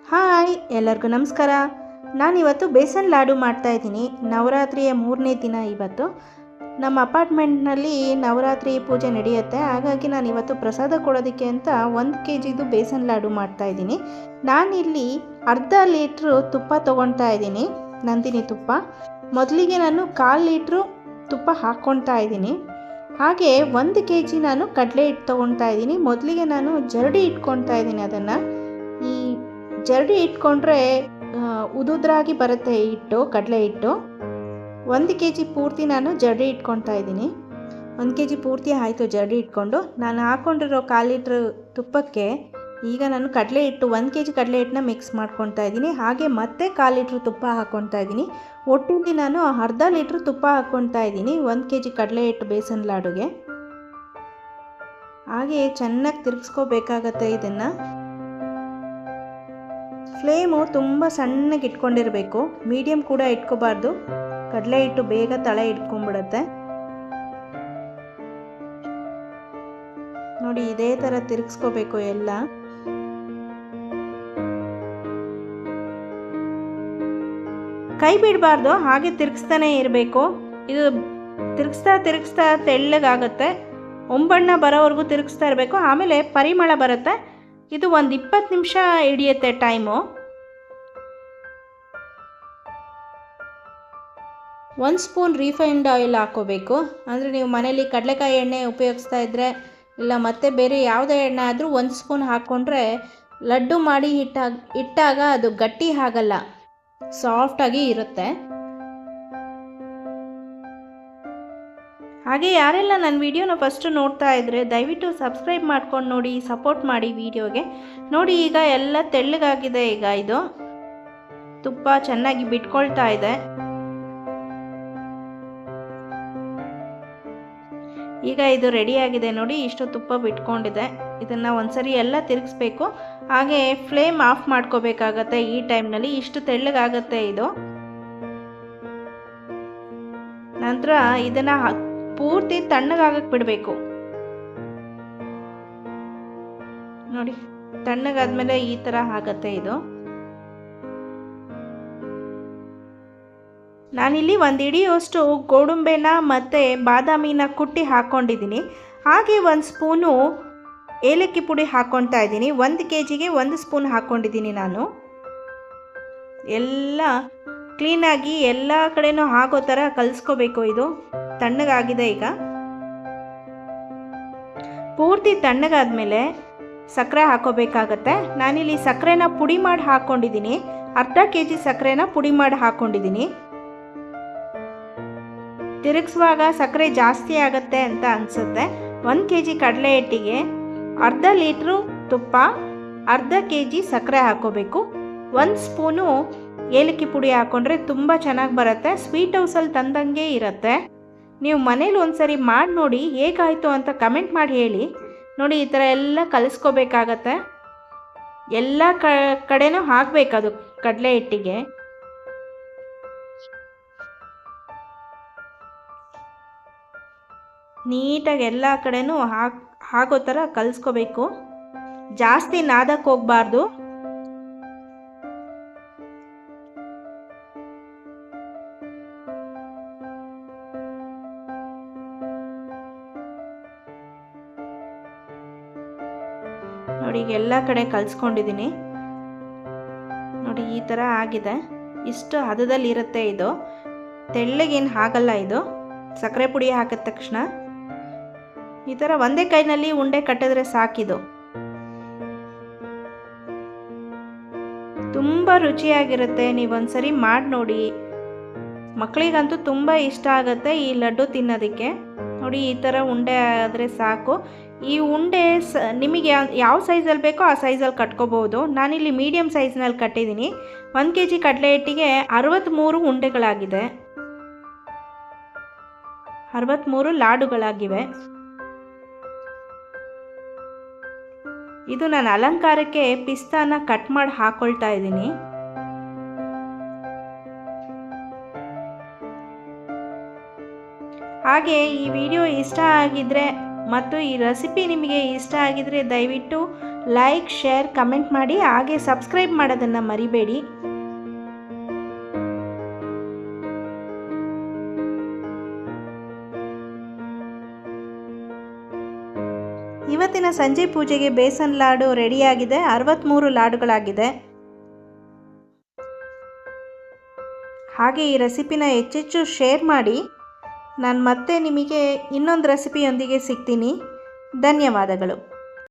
Hi ಎಲ್ಲರಿಗೂ ನಮಸ್ಕಾರ. ನಾನಿವತ್ತು ಬೇಸನ್ ಲಾಡು ಮಾಡ್ತಾಯಿದ್ದೀನಿ. ನವರಾತ್ರಿಯ 3ನೇ ದಿನ ಇವತ್ತು. ನಮ್ಮ ಅಪಾರ್ಟ್ಮೆಂಟ್ನಲ್ಲಿ ನವರಾತ್ರಿ ಪೂಜೆ ನಡೆಯುತ್ತೆ. ಹಾಗಾಗಿ ನಾನು ಇವತ್ತು ಪ್ರಸಾದ ಕೊಡೋದಕ್ಕೆ ಅಂತ 1 kgದು ಬೇಸನ್ ಲಾಡು ಮಾಡ್ತಾಯಿದ್ದೀನಿ. ನಾನಿಲ್ಲಿ ಅರ್ಧ ಲೀಟ್ರು ತುಪ್ಪ ತೊಗೊಳ್ತಾ ಇದ್ದೀನಿ, ನಂದಿನಿ ತುಪ್ಪ. ಮೊದಲಿಗೆ ನಾನು 1/4 ಲೀಟ್ರು ತುಪ್ಪ ಹಾಕ್ಕೊಳ್ತಾ ಇದ್ದೀನಿ. ಹಾಗೆ 1 kg ನಾನು ಕಡಲೆ ಹಿಟ್ಟು ತೊಗೊಳ್ತಾ ಇದ್ದೀನಿ. ಮೊದಲಿಗೆ ನಾನು ಜರಡಿ ಇಟ್ಕೊಳ್ತಾ ಇದ್ದೀನಿ. ಅದನ್ನು ಈ ಜರಡಿ ಇಟ್ಕೊಂಡ್ರೆ ಉದುದ್ರಾಗಿ ಬರುತ್ತೆ ಹಿಟ್ಟು, ಕಡಲೆ ಹಿಟ್ಟು. 1 kg ಪೂರ್ತಿ ನಾನು ಜರಡಿ ಇಟ್ಕೊಳ್ತಾ ಇದ್ದೀನಿ. 1 kg ಪೂರ್ತಿ ಆಯಿತು ಜರಡಿ ಇಟ್ಕೊಂಡು. ನಾನು ಹಾಕ್ಕೊಂಡಿರೋ 1/4 ಲೀಟ್ರ್ ತುಪ್ಪಕ್ಕೆ ಈಗ ನಾನು ಕಡಲೆ ಹಿಟ್ಟು 1 kg ಕಡಲೆ ಹಿಟ್ಟನ್ನ ಮಿಕ್ಸ್ ಮಾಡ್ಕೊಳ್ತಾ ಇದ್ದೀನಿ. ಹಾಗೆ ಮತ್ತೆ 1/4 ಲೀಟ್ರ್ ತುಪ್ಪ ಹಾಕ್ಕೊಳ್ತಾ ಇದ್ದೀನಿ. ಒಟ್ಟಿಗೆ ನಾನು ಅರ್ಧ ಲೀಟ್ರ್ ತುಪ್ಪ ಹಾಕ್ಕೊಳ್ತಾ ಇದ್ದೀನಿ 1 kg ಕಡಲೆ ಹಿಟ್ಟು ಬೇಸನ್ ಲಾಡುಗೆ. ಹಾಗೆ ಚೆನ್ನಾಗಿ ತಿರುಗಿಸ್ಕೋಬೇಕಾಗತ್ತೆ. ಇದನ್ನು ಫ್ಲೇಮು ತುಂಬ ಸಣ್ಣಗೆ ಇಟ್ಕೊಂಡಿರಬೇಕು, ಮೀಡಿಯಮ್ ಕೂಡ ಇಟ್ಕೋಬಾರ್ದು. ಕಡಲೆ ಹಿಟ್ಟು ಬೇಗ ತಳ ಇಟ್ಕೊಂಡ್ಬಿಡುತ್ತೆ. ನೋಡಿ, ಇದೇ ಥರ ತಿರುಗಿಸ್ಕೋಬೇಕು ಎಲ್ಲ. ಕೈ ಬಿಡಬಾರ್ದು, ಹಾಗೆ ತಿರುಗಿಸ್ತಾನೆ ಇರಬೇಕು. ಇದು ತಿರುಗಿಸ್ತಾ ತೆಳ್ಳಗಾಗುತ್ತೆ. ಒಂಬಣ್ಣ ಬರೋವರೆಗೂ ತಿರುಗಿಸ್ತಾ ಇರಬೇಕು. ಆಮೇಲೆ ಪರಿಮಳ ಬರುತ್ತೆ. ಇದು ಒಂದು 20 ನಿಮಿಷ ಹಿಡಿಯುತ್ತೆ ಟೈಮು. 1 ಸ್ಪೂನ್ ರೀಫೈನ್ಡ್ ಆಯಿಲ್ ಹಾಕೋಬೇಕು. ಅಂದರೆ ನೀವು ಮನೇಲಿ ಕಡಲೆಕಾಯಿ ಎಣ್ಣೆ ಉಪಯೋಗಿಸ್ತಾ ಇದ್ದರೆ, ಇಲ್ಲ ಮತ್ತೆ ಬೇರೆ ಯಾವುದೇ ಎಣ್ಣೆ ಆದರೂ 1 ಸ್ಪೂನ್ ಹಾಕ್ಕೊಂಡ್ರೆ ಲಡ್ಡು ಮಾಡಿ ಇಟ್ಟಾಗ ಅದು ಗಟ್ಟಿ ಆಗಲ್ಲ, ಸಾಫ್ಟಾಗಿ ಇರುತ್ತೆ. ಹಾಗೆ ಯಾರೆಲ್ಲ ನನ್ನ ವಿಡಿಯೋನ ಫಸ್ಟು ನೋಡ್ತಾ ಇದ್ದರೆ ದಯವಿಟ್ಟು ಸಬ್ಸ್ಕ್ರೈಬ್ ಮಾಡ್ಕೊಂಡು ನೋಡಿ, ಸಪೋರ್ಟ್ ಮಾಡಿ ವಿಡಿಯೋಗೆ. ನೋಡಿ, ಈಗ ಎಲ್ಲ ತೆಳ್ಳಗಾಗಿದೆ. ಈಗ ಇದು ತುಪ್ಪ ಚೆನ್ನಾಗಿ ಬಿಟ್ಕೊಳ್ತಾ ಇದೆ. ಈಗ ಇದು ರೆಡಿಯಾಗಿದೆ. ನೋಡಿ, ಇಷ್ಟು ತುಪ್ಪ ಬಿಟ್ಕೊಂಡಿದೆ. ಇದನ್ನು ಒಂದ್ಸರಿ ಎಲ್ಲ ತಿರುಗಿಸ್ಬೇಕು. ಹಾಗೆ ಫ್ಲೇಮ್ ಆಫ್ ಮಾಡ್ಕೋಬೇಕಾಗತ್ತೆ ಈ ಟೈಮ್ನಲ್ಲಿ. ಇಷ್ಟು ತೆಳ್ಳಗಾಗತ್ತೆ ಇದು. ನಂತರ ಇದನ್ನು ಪೂರ್ತಿ ತಣ್ಣಗಾಗಕ್ಕೆ ಬಿಡಬೇಕು. ನೋಡಿ, ತಣ್ಣಗಾದ್ಮೇಲೆ ಈ ಥರ ಆಗತ್ತೆ ಇದು. ನಾನಿಲ್ಲಿ 1 ಹಿಡಿಯುವಷ್ಟು ಗೋಡಂಬಿನ ಮತ್ತು ಬಾದಾಮಿನ ಕುಟ್ಟಿ ಹಾಕ್ಕೊಂಡಿದ್ದೀನಿ. ಹಾಗೆ 1 ಸ್ಪೂನು ಏಲಕ್ಕಿ ಪುಡಿ ಹಾಕ್ಕೊಳ್ತಾ ಇದ್ದೀನಿ. 1 kgಗೆ 1 ಸ್ಪೂನ್ ಹಾಕ್ಕೊಂಡಿದ್ದೀನಿ ನಾನು. ಎಲ್ಲ ಕ್ಲೀನಾಗಿ ಎಲ್ಲ ಕಡೆನೂ ಆಗೋ ಥರ ಕಲಿಸ್ಕೋಬೇಕು. ಇದು ತಣ್ಣಗಾಗಿದೆ. ಈಗ ಪೂರ್ತಿ ತಣ್ಣಗಾದ್ಮೇಲೆ ಸಕ್ಕರೆ ಹಾಕೋಬೇಕಾಗತ್ತೆ. ನಾನಿಲ್ಲಿ ಸಕ್ಕರೆನ ಪುಡಿ ಮಾಡಿ ಹಾಕ್ಕೊಂಡಿದ್ದೀನಿ. ಅರ್ಧ kg ಸಕ್ಕರೆನ ಪುಡಿ ಮಾಡಿ ಹಾಕ್ಕೊಂಡಿದ್ದೀನಿ. ತಿರುಗಿಸುವಾಗ ಸಕ್ಕರೆ ಜಾಸ್ತಿ ಆಗುತ್ತೆ ಅಂತ ಅನಿಸುತ್ತೆ. 1 kg ಕಡಲೆ ಹಿಟ್ಟಿಗೆ ಅರ್ಧ ಲೀಟ್ರು ತುಪ್ಪ, ಅರ್ಧ kg ಸಕ್ಕರೆ ಹಾಕೋಬೇಕು. 1 ಸ್ಪೂನು ಏಲಕ್ಕಿ ಪುಡಿ ಹಾಕ್ಕೊಂಡ್ರೆ ತುಂಬ ಚೆನ್ನಾಗಿ ಬರುತ್ತೆ. ಸ್ವೀಟ್ ಹೌಸಲ್ಲಿ ತಂದಂಗೆ ಇರುತ್ತೆ. ನೀವು ಮನೇಲಿ ಒಂದ್ಸರಿ ಮಾಡಿ ನೋಡಿ, ಹೇಗಾಯಿತು ಅಂತ ಕಮೆಂಟ್ ಮಾಡಿ ಹೇಳಿ. ನೋಡಿ, ಈ ಥರ ಎಲ್ಲ ಕಲಿಸ್ಕೋಬೇಕಾಗತ್ತೆ. ಎಲ್ಲ ಕಡೆನೂ ಹಾಕಬೇಕದು ಕಡಲೆ ಹಿಟ್ಟಿಗೆ. ನೀಟಾಗಿ ಎಲ್ಲ ಕಡೆನೂ ಹಾಕೋ ಥರ ಕಲಿಸ್ಕೋಬೇಕು. ಜಾಸ್ತಿ ನಾದಕ್ಕೆ ಹೋಗಬಾರ್ದು. ನೋಡಿ, ಈಗ ಎಲ್ಲ ಕಡೆ ಕಲಿಸ್ಕೊಂಡಿದ್ದೀನಿ. ನೋಡಿ, ಈ ಥರ ಆಗಿದೆ. ಇಷ್ಟು ಹದದಲ್ಲಿ ಇರುತ್ತೆ ಇದು. ತೆಳ್ಳಗೇನು ಆಗಲ್ಲ ಇದು ಸಕ್ಕರೆ ಪುಡಿ ಹಾಕಿದ ತಕ್ಷಣ. ಈ ಥರ ಒಂದೇ ಕೈನಲ್ಲಿ ಉಂಡೆ ಕಟ್ಟಿದ್ರೆ ಸಾಕಿದು. ತುಂಬ ರುಚಿಯಾಗಿರುತ್ತೆ. ನೀವೊಂದ್ಸರಿ ಮಾಡಿ ನೋಡಿ. ಮಕ್ಕಳಿಗಂತೂ ತುಂಬ ಇಷ್ಟ ಆಗುತ್ತೆ ಈ ಲಡ್ಡು ತಿನ್ನೋದಕ್ಕೆ. ನೋಡಿ, ಈ ಥರ ಉಂಡೆ ಆದರೆ ಸಾಕು. ಈ ಉಂಡೆ ನಿಮಗೆ ಯಾವ ಸೈಜಲ್ಲಿ ಬೇಕೋ ಆ ಸೈಜಲ್ಲಿ ಕಟ್ಕೋಬೋದು. ನಾನಿಲ್ಲಿ ಮೀಡಿಯಮ್ ಸೈಜ್ನಲ್ಲಿ ಕಟ್ಟಿದ್ದೀನಿ. 1 kg ಕಡಲೆ ಹಿಟ್ಟಿಗೆ 63 ಉಂಡೆಗಳಾಗಿದೆ, 63 ಲಾಡುಗಳಾಗಿವೆ. ಇದು ನಾನು ಅಲಂಕಾರಕ್ಕೆ ಪಿಸ್ತಾನ ಕಟ್ ಮಾಡಿ ಹಾಕ್ಕೊಳ್ತಾ ಇದ್ದೀನಿ. ಹಾಗೆ ಈ ವಿಡಿಯೋ ಇಷ್ಟ ಆಗಿದ್ರೆ ಮತ್ತು ಈ ರೆಸಿಪಿ ನಿಮಗೆ ಇಷ್ಟ ಆಗಿದ್ರೆ ದಯವಿಟ್ಟು ಲೈಕ್, ಶೇರ್, ಕಮೆಂಟ್ ಮಾಡಿ. ಹಾಗೆ ಸಬ್ಸ್ಕ್ರೈಬ್ ಮಾಡೋದನ್ನು ಮರಿಬೇಡಿ. ಇವತ್ತಿನ ಸಂಜೆ ಪೂಜೆಗೆ ಬೇಸನ್ ಲಾಡು ರೆಡಿಯಾಗಿದೆ. 63 ಲಾಡುಗಳಾಗಿದೆ. ಹಾಗೆ ಈ ರೆಸಿಪಿನ ಹೆಚ್ಚೆಚ್ಚು ಶೇರ್ ಮಾಡಿ. ನಾನು ಮತ್ತೆ ನಿಮಗೆ ಇನ್ನೊಂದು ರೆಸಿಪಿಯೊಂದಿಗೆ ಸಿಗ್ತೀನಿ. ಧನ್ಯವಾದಗಳು.